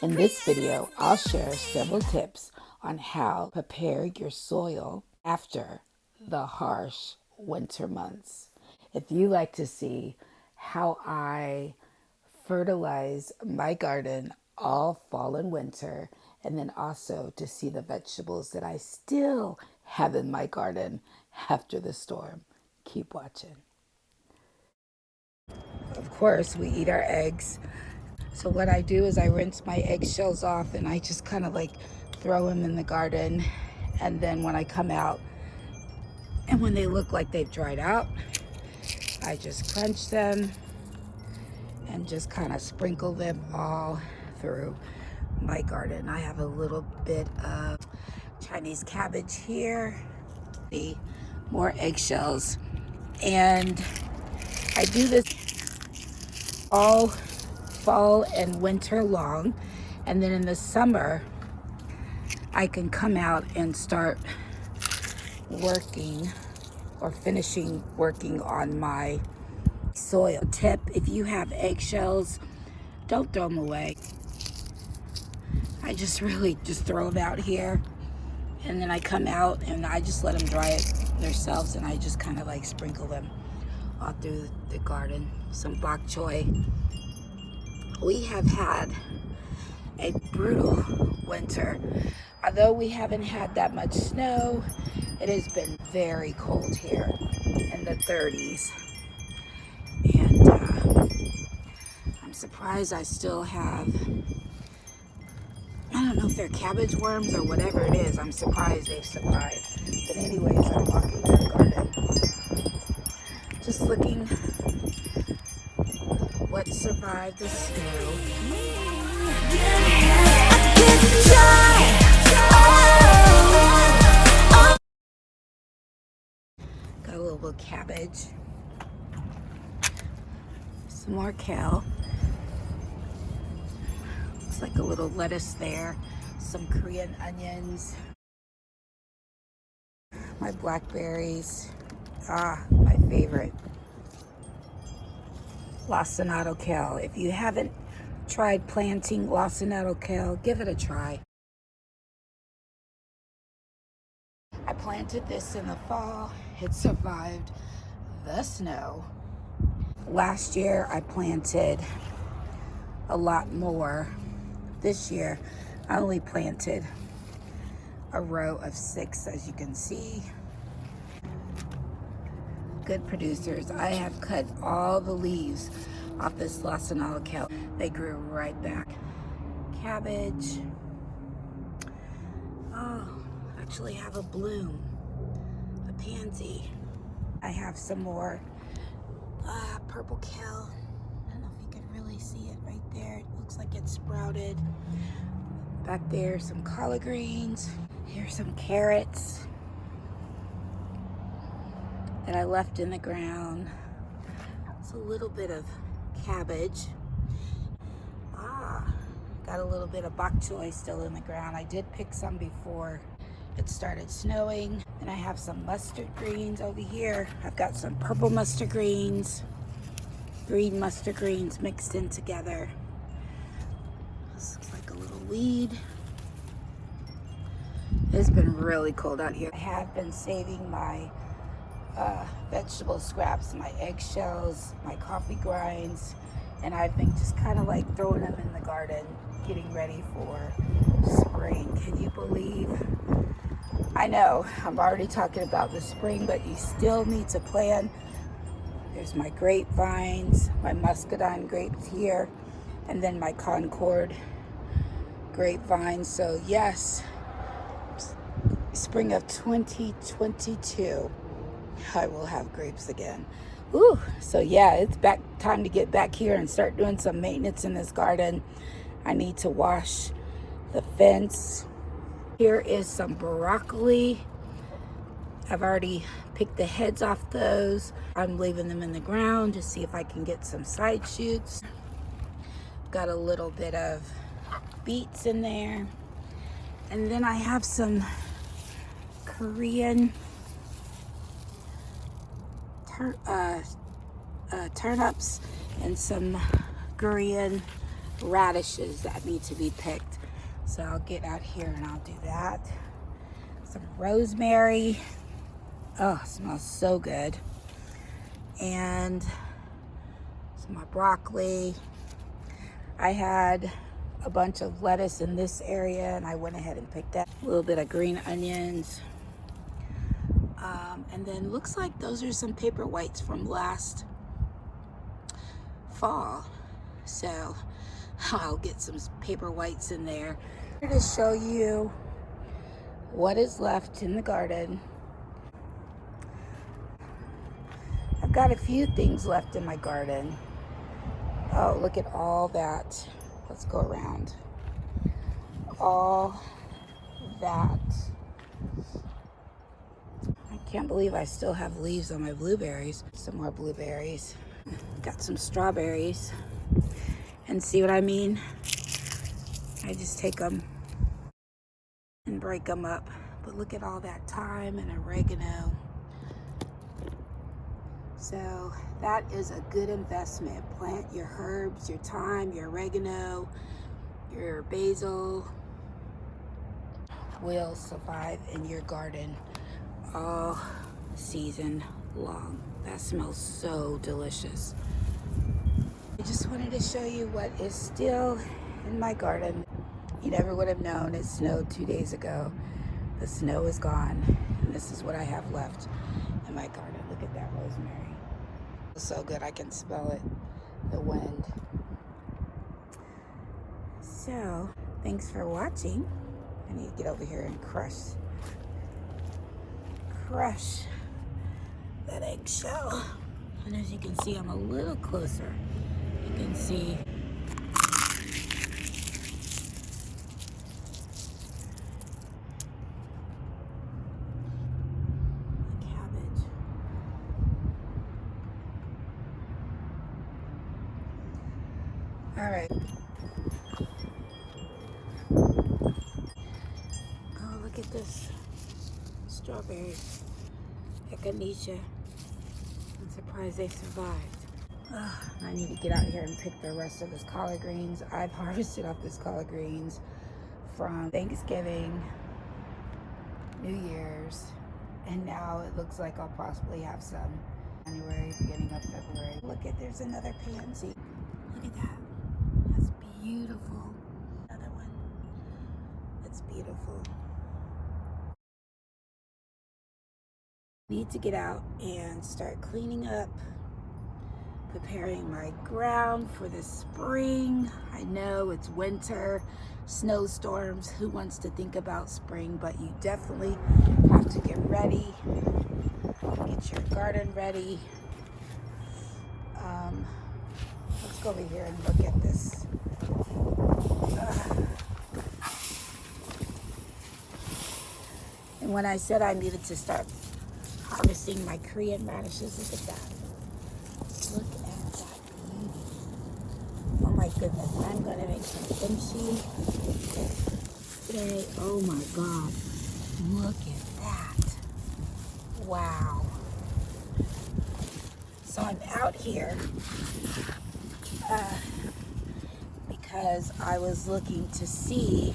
In this video, I'll share several tips on how to prepare your soil after the harsh winter months. If you like to see how I fertilize my garden all fall and winter, and then also to see the vegetables that I still have in my garden after the storm, keep watching. Of course, we eat our eggs. So what I do is I rinse my eggshells off and I just kind of like throw them in the garden. And then when I come out and when they look like they've dried out, I just crunch them and just kind of sprinkle them all through my garden. I have a little bit of Chinese cabbage here, more eggshells, and I do this all fall and winter long, and then in the summer I can come out and start working or finishing working on my soil. Tip: if you have eggshells, don't throw them away. I just really just throw them out here, and then I come out and I just let them dry it themselves, and I just kind of like sprinkle them all through the garden. Some bok choy. We have had a brutal winter. Although we haven't had that much snow, it has been very cold here in the 30s. And I'm surprised I still have, I don't know if they're cabbage worms or whatever it is. I'm surprised they've survived. But anyways, I'm walking through the garden, just looking what survived the snow. Got a little bit of cabbage, some more kale, looks like a little lettuce there, some Korean onions, my blackberries, my favorite, lacinato kale. If you haven't tried planting lacinato kale, give it a try. I planted this in the fall. It survived the snow. Last year I planted a lot more. This year I only planted a row of 6, as you can see. Good producers. I have cut all the leaves off this lacinato kale. They grew right back. Cabbage. Oh, actually have a bloom, a pansy. I have some more purple kale. I don't know if you can really see it right there. It looks like it's sprouted. Back there, some collard greens. Here's some carrots that I left in the ground. It's a little bit of cabbage. Got a little bit of bok choy still in the ground. I did pick some before it started snowing. And I have some mustard greens over here. I've got some purple mustard greens, green mustard greens mixed in together. This looks like a little weed. It's been really cold out here. I have been saving my vegetable scraps, my eggshells, my coffee grinds, and I've been just kind of like throwing them in the garden, getting ready for spring. Can you believe? I know I'm already talking about the spring, but you still need to plan. There's my grapevines, my muscadine grapes here, and then my Concord grapevines. So yes, spring of 2022, I will have grapes again. Ooh, so yeah, it's time to get back here and start doing some maintenance in this garden. I need to wash the fence. Here is some broccoli. I've already picked the heads off those. I'm leaving them in the ground to see if I can get some side shoots. Got a little bit of beets in there. And then I have some Korean turnips and some Korean radishes that need to be picked. So I'll get out here and I'll do that. Some rosemary. Oh, it smells so good. And some more broccoli. I had a bunch of lettuce in this area and I went ahead and picked that. A little bit of green onions. And then looks like those are some paper whites from last fall. So I'll get some paper whites in there. I'm here to show you what is left in the garden. I've got a few things left in my garden. Oh, look at all that. Let's go around. All that. I can't believe I still have leaves on my blueberries. Some more blueberries. Got some strawberries. And see what I mean? I just take them and break them up. But look at all that thyme and oregano. So that is a good investment. Plant your herbs, your thyme, your oregano, your basil will survive in your garden all season long. That smells so delicious. I just wanted to show you what is still in my garden. You never would have known it snowed 2 days ago. The snow is gone, and this is what I have left in my garden. Look at that rosemary. It's so good, I can smell it, the wind. So, thanks for watching. I need to get over here and crush that eggshell. And as you can see, I'm a little closer. You can see the cabbage. All right. Oh, look at this strawberry echinacea. I'm surprised they survived. I need to get out here and pick the rest of this collard greens. I've harvested off this collard greens from Thanksgiving, New Year's, and now it looks like I'll possibly have some January, beginning of February. Look at, there's another pansy. Look at that. That's beautiful. Another one. That's beautiful. Need to get out and start cleaning up, preparing my ground for the spring. I know it's winter, snowstorms. Who wants to think about spring? But you definitely have to get ready. Get your garden ready. Let's go over here and look at this. And when I said I needed to start harvesting my Korean radishes, look at that. Look at that beauty. Oh my goodness, I'm gonna make some kimchi today. Oh my God, look at that. Wow. So I'm out here because I was looking to see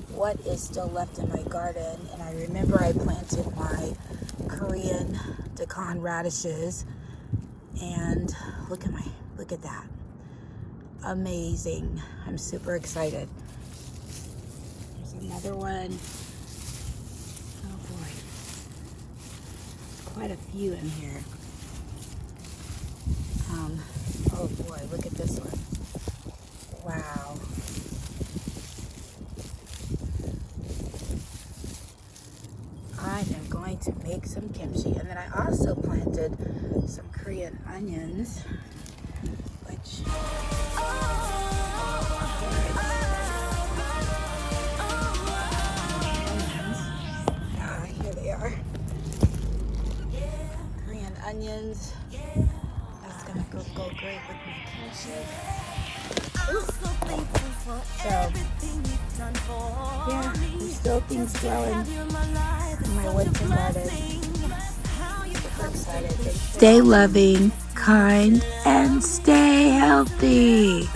what is still left in my garden, and I remember I planted my Korean daikon radishes, and look at that. Amazing. I'm super excited. There's another one. Oh boy. Quite a few in here. Oh boy, look at this one. Wow. I am going to make some kimchi. And then I also planted some Korean onions, which here they are. Korean onions. That's gonna go great with my kimchi. So, yeah, there's still things growing in my winter garden. Super excited. Stay loving, kind, and stay healthy.